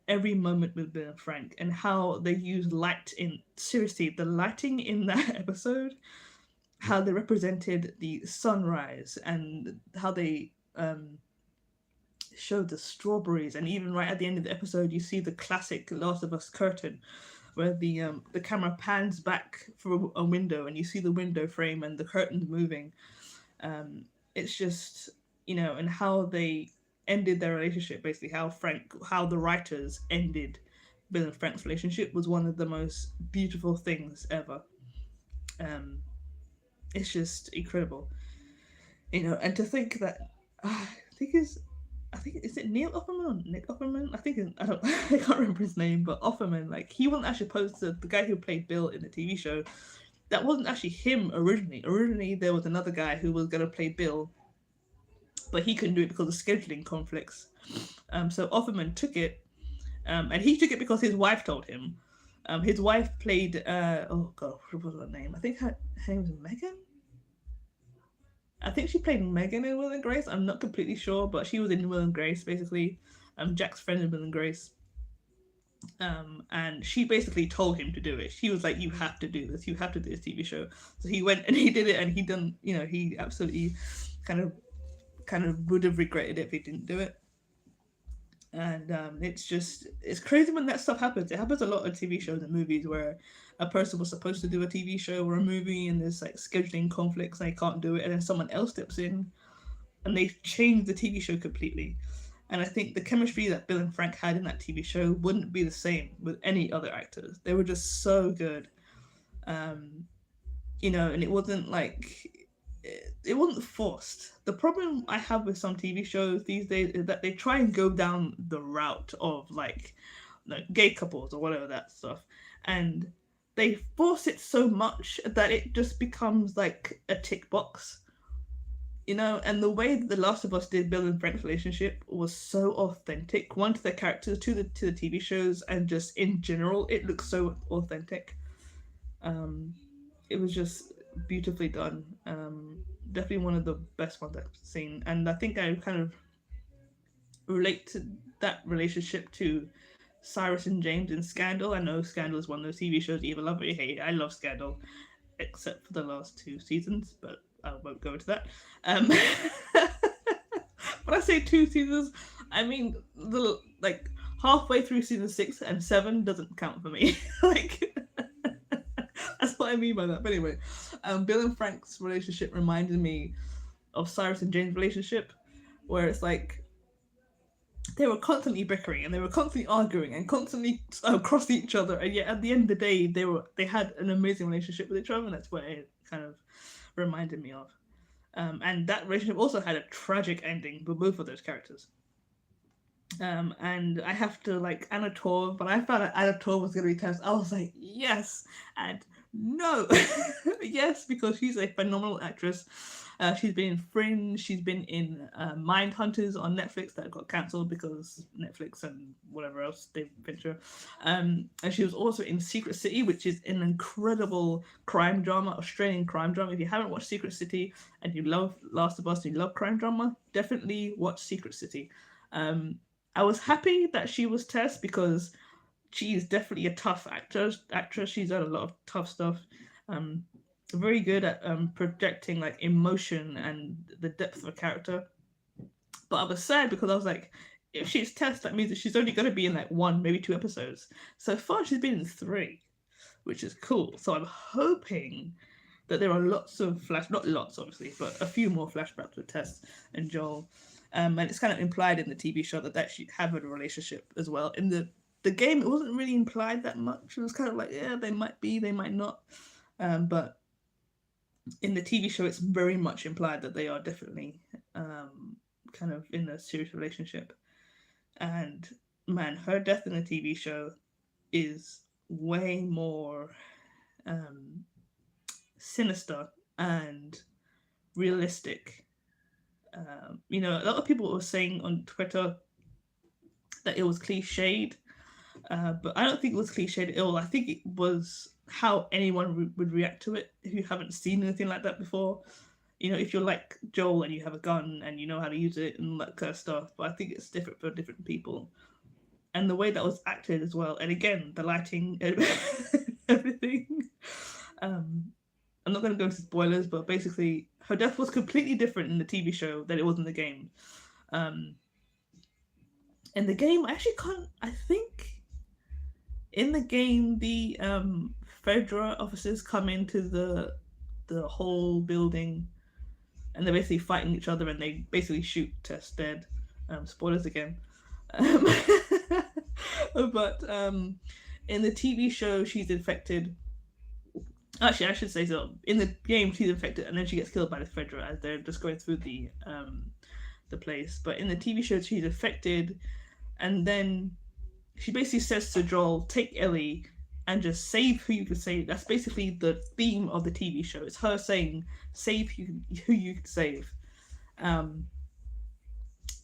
every moment with Bill and Frank, and how they use light in, seriously, the lighting in that episode, how they represented the sunrise, and how they showed the strawberries, and even right at the end of the episode you see the classic Last of Us curtain where the camera pans back through a window and you see the window frame and the curtains moving. It's just, and how they ended their relationship, basically how the writers ended Bill and Frank's relationship was one of the most beautiful things ever. um it's just incredible, and to think that I think is it Neil Offerman or Nick Offerman? I don't I can't remember his name, but Offerman, like, he wasn't actually supposed to, the guy who played Bill in the TV show, that wasn't actually him originally. Originally there was another guy who was gonna play Bill, but he couldn't do it because of scheduling conflicts. So Offerman took it, and he took it because his wife told him. His wife played oh god, what was her name? I think her name was Megan. I think she played Megan in Will and Grace. I'm not completely sure, but she was in Will and Grace, basically. Jack's friend in Will and Grace. And she basically told him to do it. She was like, "You have to do this. You have to do this TV show." So he went and he did it, and he done. He absolutely kind of would have regretted it if he didn't do it. And it's crazy when that stuff happens. It happens a lot on TV shows and movies where a person was supposed to do a TV show or a movie and there's like scheduling conflicts and they can't do it, and then someone else steps in and they change the TV show completely. And I think the chemistry that Bill and Frank had in that TV show wouldn't be the same with any other actors. They were just so good. And it wasn't like, it wasn't forced. The problem I have with some TV shows these days is that they try and go down the route of like gay couples or whatever that stuff, and they force it so much that it just becomes like a tick box. And the way that The Last of Us did Bill and Frank's relationship was so authentic. One, to the characters, to the TV shows, and just in general, it looks so authentic. It was just beautifully done. Definitely one of the best ones I've seen, and I think I kind of relate to that relationship to Cyrus and James in Scandal. I know Scandal is one of those TV shows you either love or you hate. I love Scandal, except for the last 2 seasons, but I won't go into that. When I say 2 seasons, I mean the like halfway through season 6 and 7 doesn't count for me. Like, that's what I mean by that. But anyway, Bill and Frank's relationship reminded me of Cyrus and James' relationship, where it's like they were constantly bickering and they were constantly arguing and constantly crossing each other, and yet at the end of the day they had an amazing relationship with each other, and that's what it kind of reminded me of. And that relationship also had a tragic ending with both of those characters. And I have to like Anna Torv, but I found out Anna Torv was going to be cast. I was like, yes, and no. Yes, because she's a phenomenal actress. She's been in Fringe, she's been in Mindhunters on Netflix that got cancelled because Netflix and whatever else, David Fincher. And she was also in Secret City, which is an incredible crime drama, Australian crime drama. If you haven't watched Secret City and you love Last of Us and you love crime drama, definitely watch Secret City. I was happy that she was Tess because she is definitely a tough actress. She's done a lot of tough stuff. Very good at projecting like emotion and the depth of a character. But I was sad because I was like, if she's Tess, that means that she's only going to be in like 1, maybe 2 episodes. So far, she's been in 3, which is cool. So I'm hoping that there are lots of not lots obviously, but a few more flashbacks with Tess and Joel. And it's kind of implied in the TV show that they actually have a relationship as well. In the game, it wasn't really implied that much. It was kind of like, yeah, they might be, they might not. But in the TV show, it's very much implied that they are definitely kind of in a serious relationship. And man, her death in the TV show is way more sinister and realistic. A lot of people were saying on Twitter that it was cliched, but I don't think it was cliched at all. I think it was how anyone would react to it if you haven't seen anything like that before. If you're like Joel and you have a gun and you know how to use it and that kind of stuff. But I think it's different for different people. and the way that was acted as well, and again the lighting and everything. I'm not going to go into spoilers, but basically her death was completely different in the TV show than it was in the game. In the game, I think in the game the Fedra officers come into the whole building, and they're basically fighting each other, and they basically shoot Tess dead. Spoilers again. But in the TV show, she's infected. Actually, I should say so. In the game, she's infected, and then she gets killed by the Fedra as they're just going through the place. But in the TV show, she's infected, and then she basically says to Joel, "Take Ellie and just save who you can save." That's basically the theme of the TV show. It's her saying, "Save who you can save."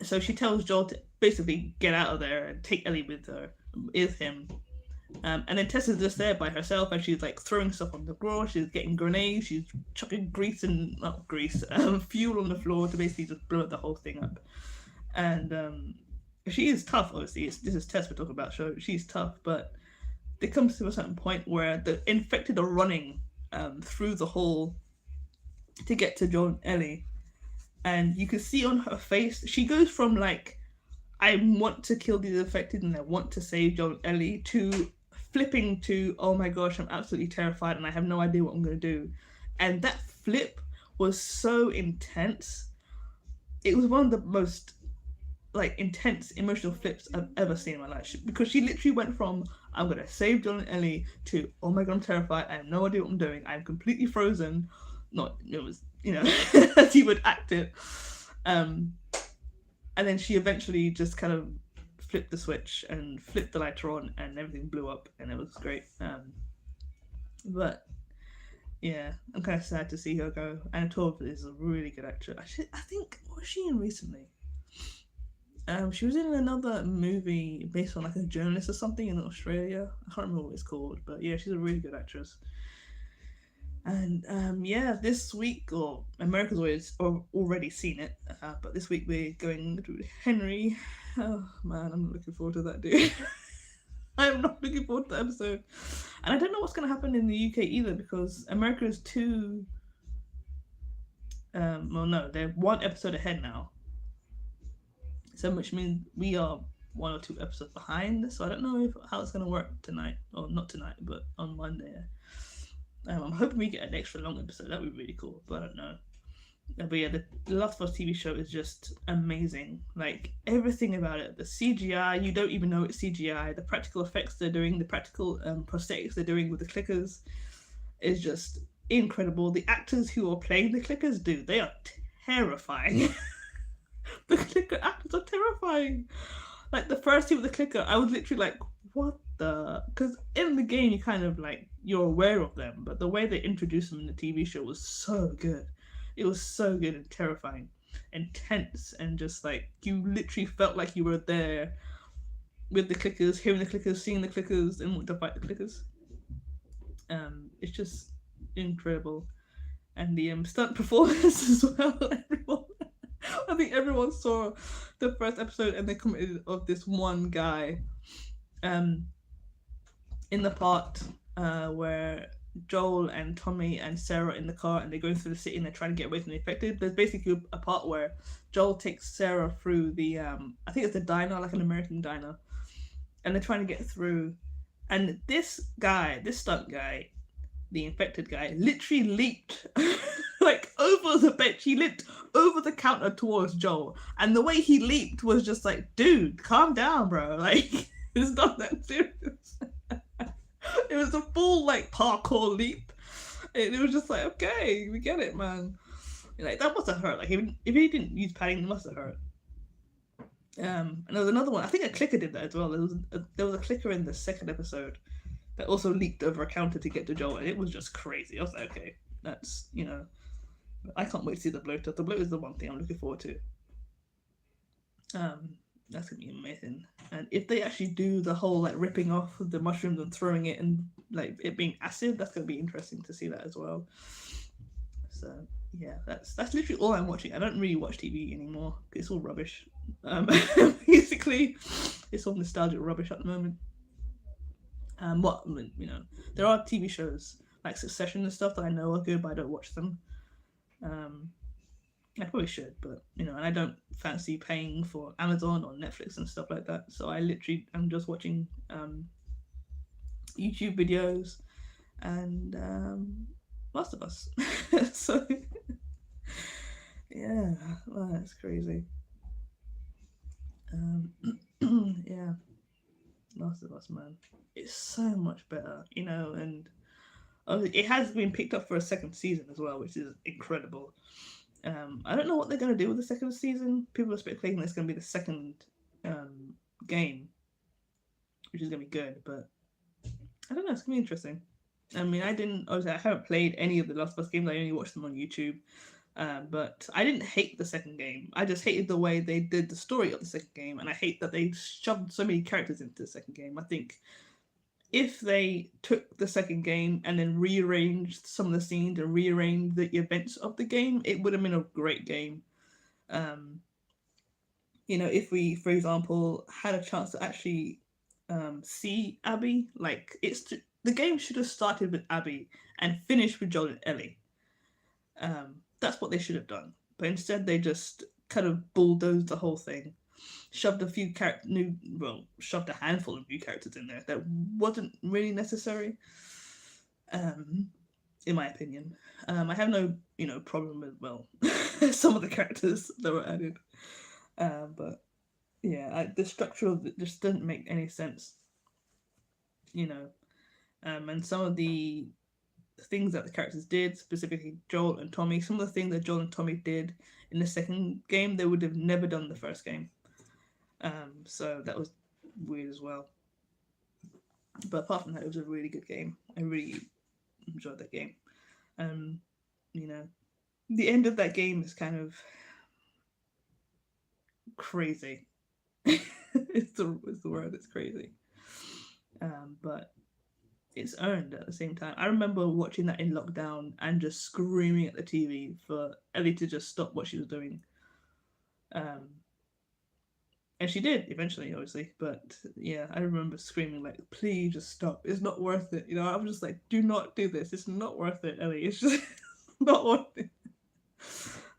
So she tells Joel to basically get out of there and take Ellie with him. And then Tessa's just there by herself, and she's like throwing stuff on the floor. She's getting grenades. She's chucking fuel on the floor to basically just blow the whole thing up. And she is tough, obviously. This is Tess we're talking about, so she's tough. But there comes to a certain point where the infected are running through the hall to get to Joel and Ellie. And you can see on her face, she goes from like, I want to kill these infected and I want to save Joel and Ellie, to flipping to, oh my gosh, I'm absolutely terrified and I have no idea what I'm going to do. And that flip was so intense. It was one of the most like intense emotional flips I've ever seen in my life, because she literally went from, I'm going to save Joel and Ellie, to, oh my god, I'm terrified, I have no idea what I'm doing, I'm completely frozen. It was, as he would act it. And then she eventually just kind of flipped the switch and flipped the lighter on, and everything blew up, and it was great. But yeah, I'm kind of sad to see her go. Anna Torv is a really good actress. I think, what was she in recently? She was in another movie based on like a journalist or something in Australia. I can't remember what it's called, but yeah, she's a really good actress. And this week, or America's already seen it, but this week we're going to Henry. Oh man, I'm not looking forward to that, dude. I'm not looking forward to the episode. And I don't know what's going to happen in the UK either, because America is two... they're one episode ahead now. So which means we are 1 or 2 episodes behind. So I don't know how it's going to work tonight. Or not tonight, but on Monday. I'm hoping we get an extra long episode. That would be really cool, but I don't know. But yeah, the Last of Us TV show is just amazing. Like, everything about it. The CGI, you don't even know it's CGI. The practical effects they're doing, the practical prosthetics they're doing with the clickers is just incredible. The actors who are playing the clickers, dude, they are terrifying. The clicker actors are terrifying. Like, the first scene with the clicker, I was literally like, what the... Because in the game, you kind of like, you're aware of them, but the way they introduced them in the TV show was so good. It was so good and terrifying and tense, and just like, you literally felt like you were there with the clickers, hearing the clickers, seeing the clickers, and wanting to fight the clickers. It's just incredible. And the stunt performance as well. I think everyone saw the first episode, and they commented of this one guy in the part where Joel and Tommy and Sarah in the car, and they're going through the city and they're trying to get away from the infected. There's basically a part where Joel takes Sarah through the I think it's a diner, like an American diner, and they're trying to get through, and this stunt guy, the infected guy, literally leaped like over the bench. He leaped over the counter towards Joel, and the way he leaped was just like, dude, calm down, bro, like it's not that serious. It was a full like parkour leap, and it was just like, okay, we get it, man. Like, that must have hurt. Like, if he didn't use padding, it must have hurt. And there was another one, I think a clicker did that as well. There was a clicker in the second episode that also leaped over a counter to get to Joel, and it was just crazy. I was like, okay, that's, I can't wait to see the bloat. The bloat is the one thing I'm looking forward to. That's gonna be amazing. And if they actually do the whole like ripping off the mushrooms and throwing it and like it being acid, that's gonna be interesting to see that as well. So yeah, that's literally all I'm watching. I don't really watch TV anymore. It's all rubbish. Basically, it's all nostalgic rubbish at the moment. There are TV shows like Succession and stuff that I know are good, but I don't watch them. I probably should, but and I don't fancy paying for Amazon or Netflix and stuff like that. So I literally am just watching YouTube videos and Last of Us. So yeah, well, that's crazy. Yeah, Last of Us, man, it's so much better, and it has been picked up for a second season as well, which is incredible. I don't know what they're going to do with the second season. People are speculating it's going to be the second game, which is going to be good, but I don't know. It's going to be interesting. I mean, I haven't played any of the Last of Us games. I only watched them on YouTube. But I didn't hate the second game. I just hated the way they did the story of the second game, and I hate that they shoved so many characters into the second game. I think if they took the second game and then rearranged some of the scenes and rearranged the events of the game, it would have been a great game. If we, for example, had a chance to actually see Abby, like the game should have started with Abby and finished with Joel and Ellie. That's what they should have done, but instead they just kind of bulldozed the whole thing, shoved a handful of new characters in there that wasn't really necessary, in my opinion. I have no, problem with some of the characters that were added, but yeah, the structure of it just didn't make any sense, and some of the things that the characters did, specifically Joel and Tommy, some of the things that Joel and Tommy did in the second game, they would have never done in the first game. So that was weird as well. But apart from that, it was a really good game. I really enjoyed that game. The end of that game is kind of crazy. it's the word. It's crazy. But it's earned at the same time. I remember watching that in lockdown and just screaming at the TV for Ellie to just stop what she was doing. And she did eventually, obviously. But yeah, I remember screaming like, "Please just stop! It's not worth it." I was just like, "Do not do this. It's not worth it, Ellie. It's just not worth it."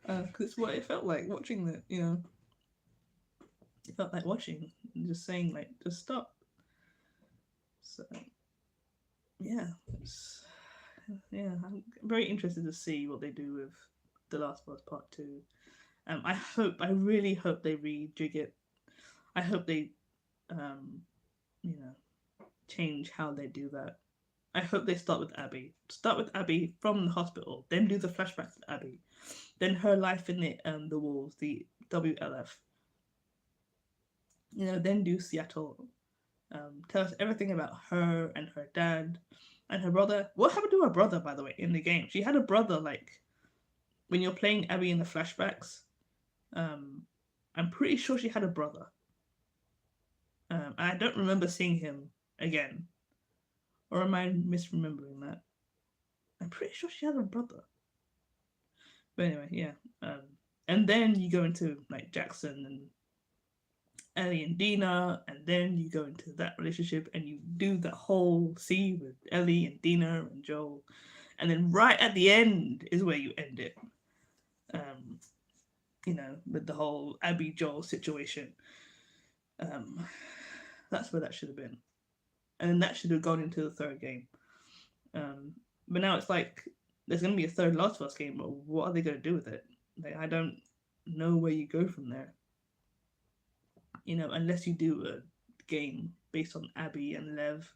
Because it's what it felt like watching that. It felt like watching, and just saying like, "Just stop." So. Yeah, I'm very interested to see what they do with The Last of Us Part 2. I really hope they rejig it. I hope they, change how they do that. I hope they start with Abby. Start with Abby from the hospital, then do the flashbacks to Abby, then her life in the walls, the WLF. Then do Seattle. Tell us everything about her and her dad and her brother. What happened to her brother, by the way, in the game? She had a brother, like, when you're playing Abby in the flashbacks. I'm pretty sure she had a brother. I don't remember seeing him again. Or am I misremembering that? I'm pretty sure she had a brother. But anyway, yeah. And then you go into, like, Jackson and Ellie and Dina, and then you go into that relationship and you do that whole scene with Ellie and Dina and Joel, and then right at the end is where you end it. With the whole Abby Joel situation. That's where that should have been, and that should have gone into the third game. But now it's like there's going to be a third Last of Us game, but what are they going to do with it? Like, I don't know where you go from there. Unless you do a game based on Abby and Lev,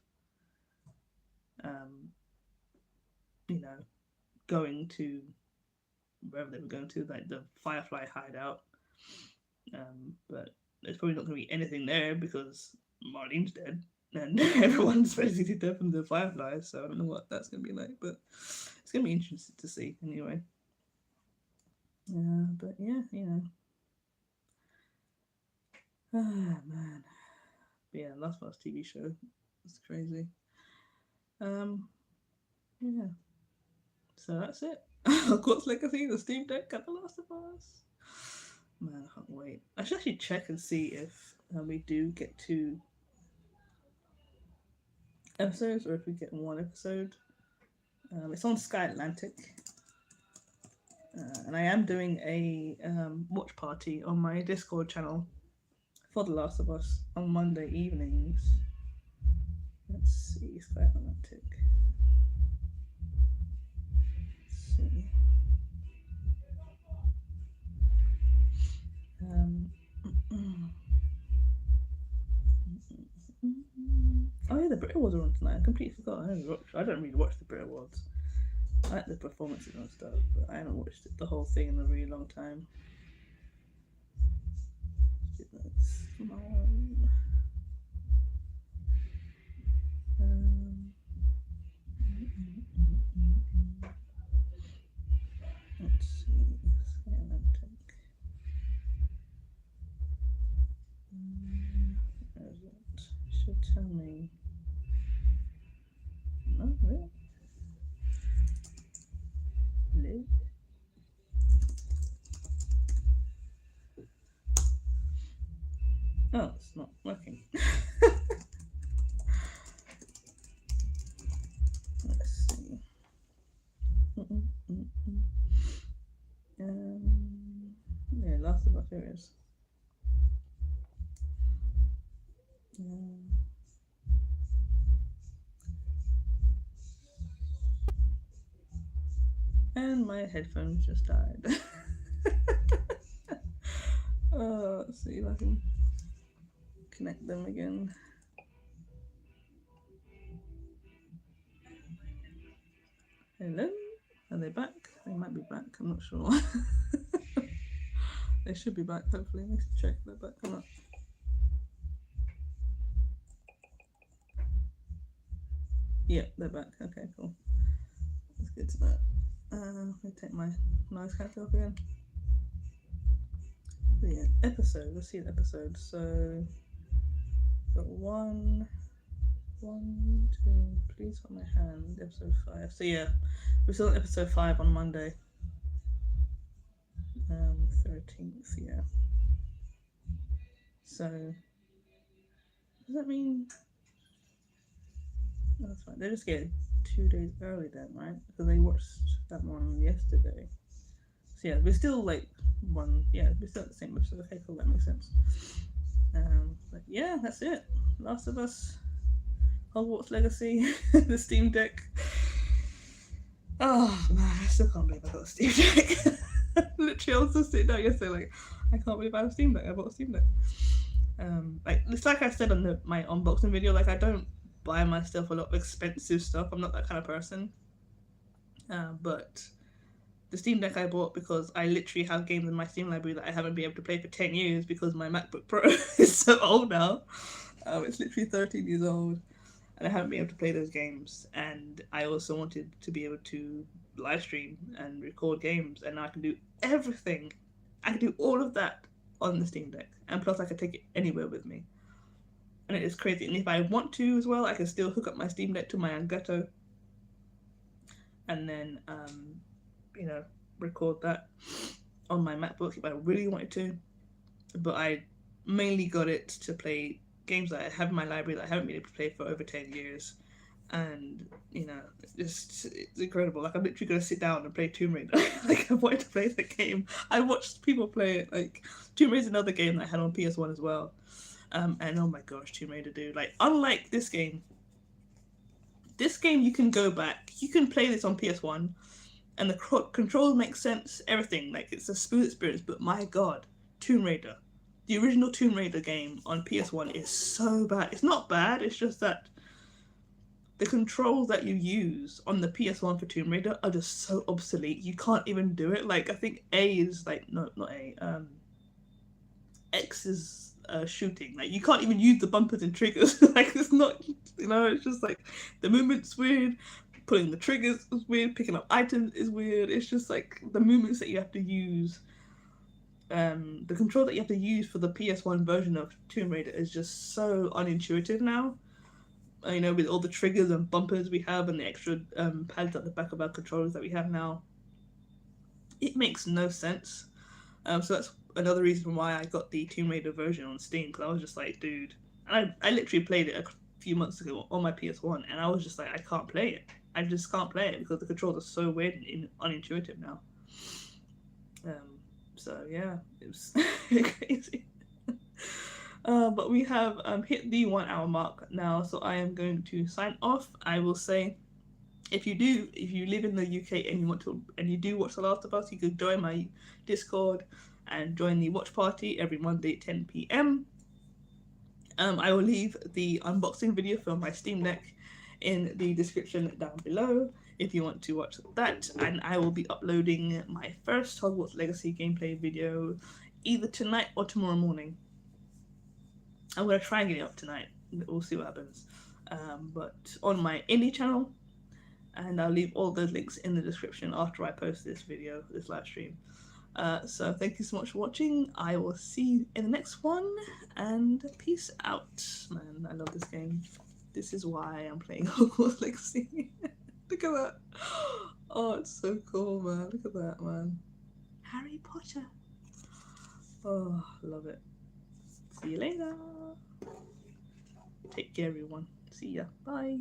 going to wherever they were going to, like the Firefly hideout. But there's probably not going to be anything there because Marlene's dead and everyone's basically dead from the Fireflies, so I don't know what that's going to be like, but it's going to be interesting to see anyway. But yeah, Ah, man. But yeah, Last of Us TV show. It's crazy. Yeah. So that's it. Hogwarts Legacy, the Steam Deck, and The Last of Us. Man, I can't wait. I should actually check and see if we do get 2 episodes, or if we get 1 episode. It's on Sky Atlantic. And I am doing a watch party on my Discord channel for The Last of Us on Monday evenings. Let's see, Sky Atlantic. Let's see. Oh yeah, the Brit Awards are on tonight. I completely forgot. I don't really watch the Brit Awards. I like the performances and stuff, but I haven't watched the whole thing in a really long time. Come on. Let's see. Sky Atlantic. Where is it? It should tell me. No, really? Live. Oh, it's not working. Let's see. Yeah, Last of Us, here it is. And my headphones just died. Let's see if I can connect them again. Hello? Are they back? They might be back, I'm not sure. They should be back, hopefully. Let's check they're back or not. Yeah, they're back. Okay, cool. That's good to know. Let me take my noise cancel off again. So yeah, episode. Let's see the episode. So, got 1, 2. Please hold my hand. Episode 5. So yeah, we're still on episode 5 on Monday. 13th. Yeah. So, does that mean? Oh, that's fine. They're just getting 2 days early then, right? Because they watched that one yesterday. So yeah, we're still like we're still at the same episode. Okay, cool, that makes sense. But yeah, that's it. Last of Us, Hogwarts Legacy, the Steam Deck. Oh man, I still can't believe I got a Steam Deck. Literally, I was just sitting down yesterday like, I can't believe I have a Steam Deck. I bought a Steam Deck. Like it's like I said on my unboxing video, like I don't buy myself a lot of expensive stuff. I'm not that kind of person. But the Steam Deck I bought because I literally have games in my Steam library that I haven't been able to play for 10 years because my MacBook Pro is so old now. It's literally 13 years old and I haven't been able to play those games. And I also wanted to be able to live stream and record games, and now I can do everything. I can do all of that on the Steam Deck, and plus I can take it anywhere with me. And it is crazy. And if I want to as well, I can still hook up my Steam Deck to my Elgato and then record that on my MacBook if I really wanted to. But I mainly got it to play games that I have in my library that I haven't been able to play for over 10 years. And it's incredible. Like I'm literally gonna sit down and play Tomb Raider. Like I wanted to play the game. I watched people play it. Like Tomb Raider is another game that I had on PS1 as well. And oh my gosh, Tomb Raider, dude. Like unlike this game you can go back. You can play this on PS1 and the controls make sense, everything. Like it's a smooth experience, but my god, Tomb Raider. The original Tomb Raider game on PS1 is so bad. It's not bad, it's just that the controls that you use on the PS1 for Tomb Raider are just so obsolete. You can't even do it. Like I think A is like no, not A. X is shooting. Like you can't even use the bumpers and triggers. Like it's not, it's just like the movement's weird. Pulling the triggers is weird. Picking up items is weird. It's just like the movements that you have to use. The control that you have to use for the PS1 version of Tomb Raider is just so unintuitive now. With all the triggers and bumpers we have and the extra pads at the back of our controllers that we have now, it makes no sense. So that's another reason why I got the Tomb Raider version on Steam, because I was just like, dude, and I literally played it a few months ago on my PS1, and I was just like, I can't play it. I just can't play it because the controls are so weird and unintuitive now. So yeah, it was crazy. But we have hit the 1 hour mark now, so I am going to sign off. I will say, if you live in the UK and you do watch The Last of Us, you could join my Discord and join the watch party every Monday at 10 p.m. I will leave the unboxing video for my Steam Deck in the description down below if you want to watch that, and I will be uploading my first Hogwarts Legacy gameplay video either tonight or tomorrow morning. I'm going to try and get it up tonight. We'll see what happens. But on my indie channel, and I'll leave all those links in the description after I post this video, this live stream. So thank you so much for watching. I will see you in the next one, and peace out. Man, I love this game. This is why I'm playing Hogwarts Legacy. Look at that. Oh, it's so cool, man. Look at that, man. Harry Potter. Oh, love it. See you later. Take care, everyone. See ya. Bye.